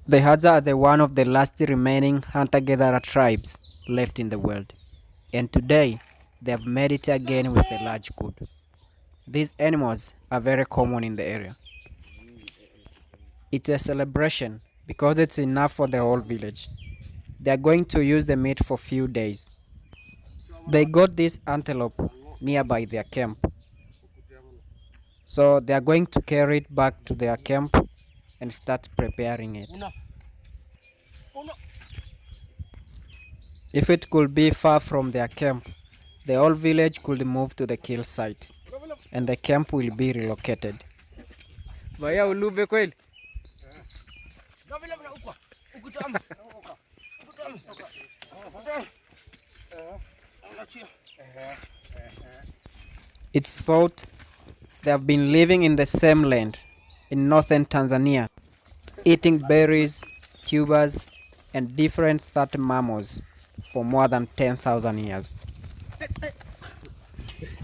The Hadza are the one of the last remaining hunter-gatherer tribes left in the world, and today they have made it again with a large coup. These animals are very common in the area. It's a celebration because it's enough for the whole village. They are going to use the meat for few days. They got this antelope nearby their camp, so they are going to carry it back to their camp and start preparing it. If it could be far from their camp, the whole village could move to the kill site and the camp will be relocated. Vaya ulube kweli. It's thought they have been living in the same land in northern Tanzania, eating berries, tubers, and different fat mammals for more than 10,000 years.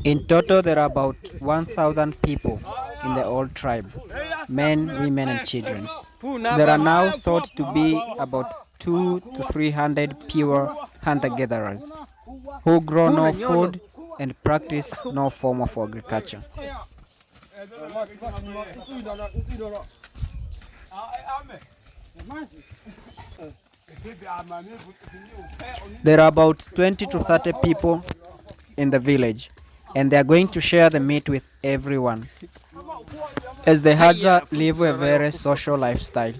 In total, there are about 1,000 people in the whole tribe, men, women, and children. There are now thought to be about 200 to 300 pure hunter-gatherers who grow no food and practice no form of agriculture. There are about 20 to 30 people in the village, and they are going to share the meat with everyone, as the Hadza live a very social lifestyle.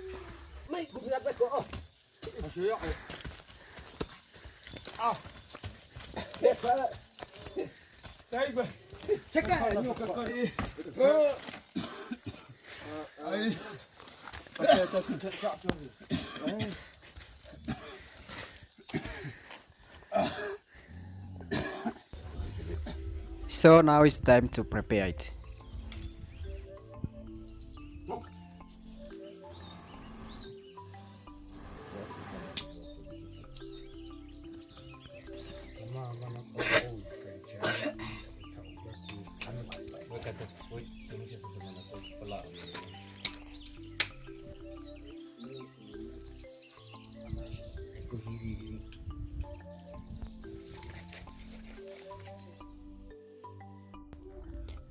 So now it's time to prepare it.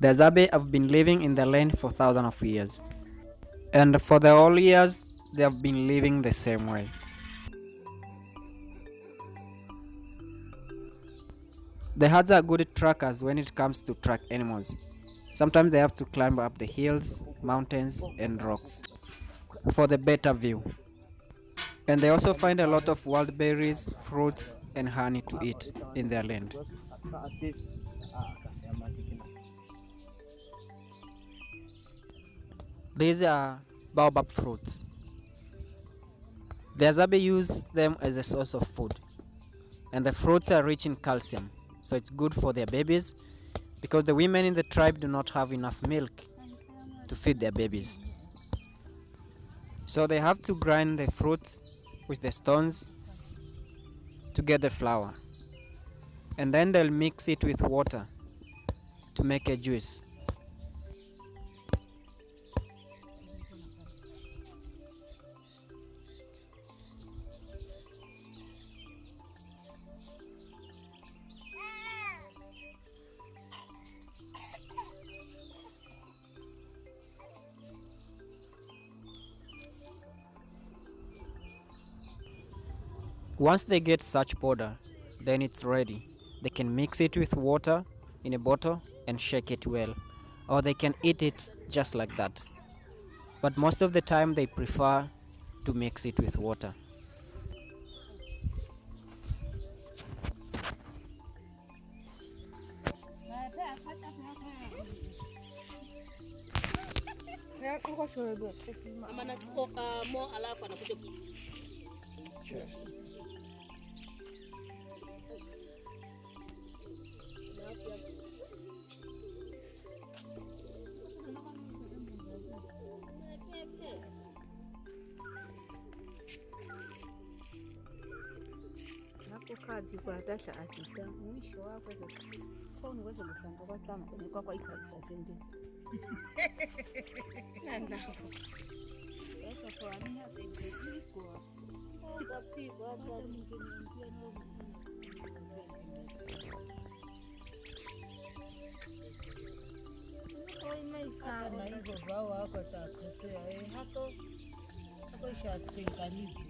The Hadzabe have been living in the land for thousands of years, and for the whole years they have been living the same way. The Hadza are good trackers when it comes to track animals. Sometimes they have to climb up the hills, mountains, and rocks for the better view. And they also find a lot of wild berries, fruits, and honey to eat in their land. These are baobab fruits. The Hadzabe use them as a source of food, and the fruits are rich in calcium, so it's good for their babies because the women in the tribe do not have enough milk to feed their babies. So they have to grind the fruits with the stones to get the flour, and then they'll mix it with water to make a juice. Once they get such powder, then it's ready. They can mix it with water in a bottle and shake it well, or they can eat it just like that. But most of the time they prefer to mix it with water. Cheers. kazi kwa tasha akita mwisho wako sasa kwa unaweza kusanga kwa tama kwa ikhalisa sendezi nanda sasa kwa nini hata Na hivyo bao wako takosea hako shasingalizi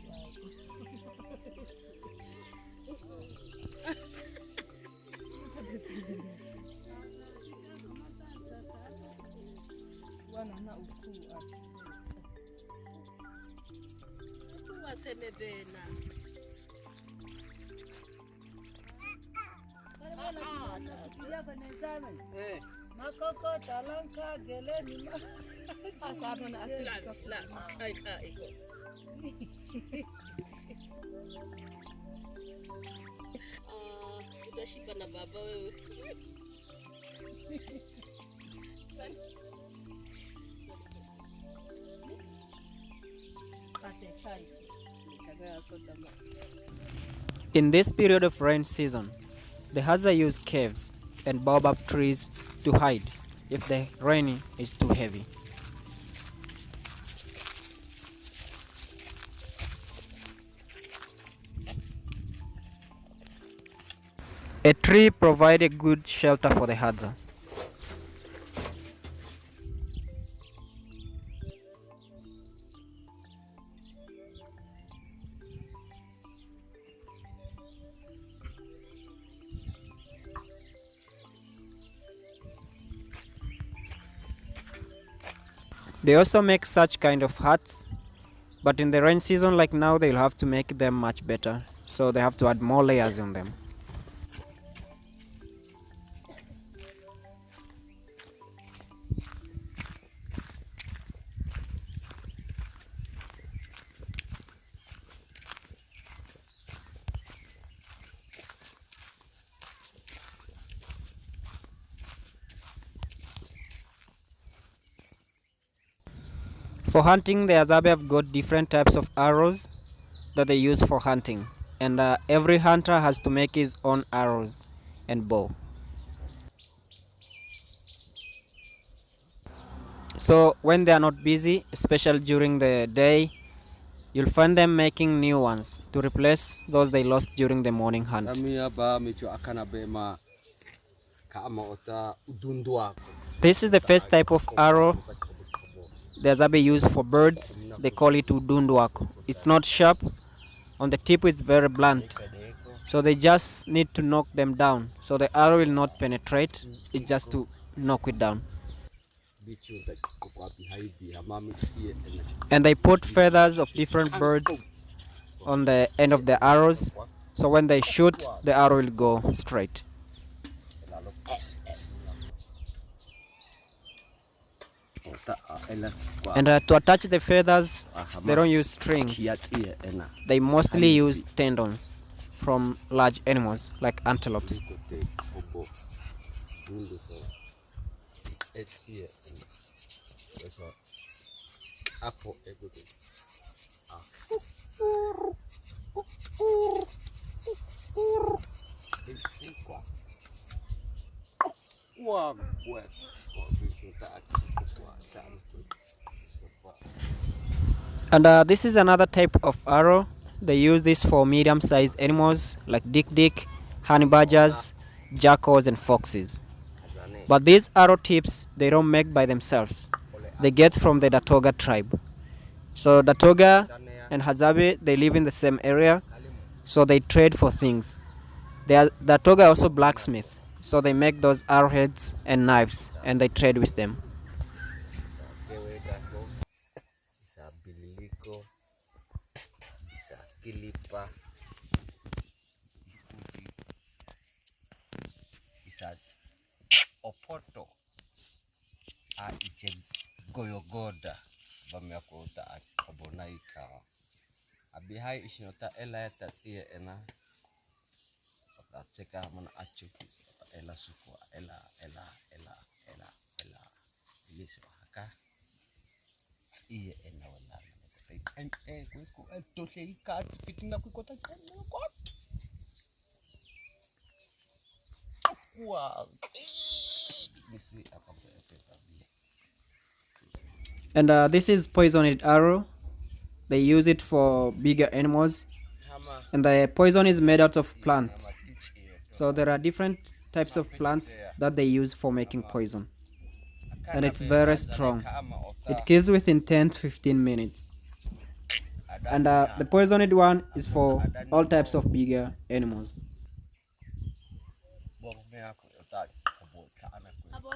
wana na ukuu wasemebena makoko talanka geleni asabona afika flat ai utashiba na baba wewe. In this period of rain season, the Hadza use caves and baobab trees to hide if the rain is too heavy. A tree provides a good shelter for the Hadza. They also make such kind of huts, but in the rain season like now they'll have to make them much better, so they have to add more layers on them. For hunting, the Hadzabe have got different types of arrows that they use for hunting, and every hunter has to make his own arrows and bow. So when they are not busy, especially during the day, you'll find them making new ones to replace those they lost during the morning hunt. This is the first type of arrow the Hadzabe use for birds. They call it udundwako. It's not sharp. On the tip it's very blunt. So they just need to knock them down. So the arrow will not penetrate. It's just to knock it down. And they put feathers of different birds on the end of the arrows. So when they shoot, the arrow will go straight. And to attach the feathers, they don't use strings. They mostly use tendons from large animals like antelopes. And this is another type of arrow. They use this for medium-sized animals like dik-dik, honey badgers, jackals and foxes. But these arrow tips, they don't make by themselves. They get from the Datoga tribe. So Datoga and Hadzabe, they live in the same area, so they trade for things. Datoga are also blacksmith, so they make those arrowheads and knives, and they trade with them. Opoto a iche goyogoda bamyakota akabonaika abihai ishinota ela tatsie ena atacheka mana achuki ela sukwa ela liso haka tsie ena wala ko tohle ikat pitinga kwikota ko wow. And this is poisoned arrow. They use it for bigger animals And the poison is made out of plants. So there are different types of plants that they use for making poison. And it's very strong. It kills within 10 to 15 minutes. And the poisoned one is for all types of bigger animals. Abo,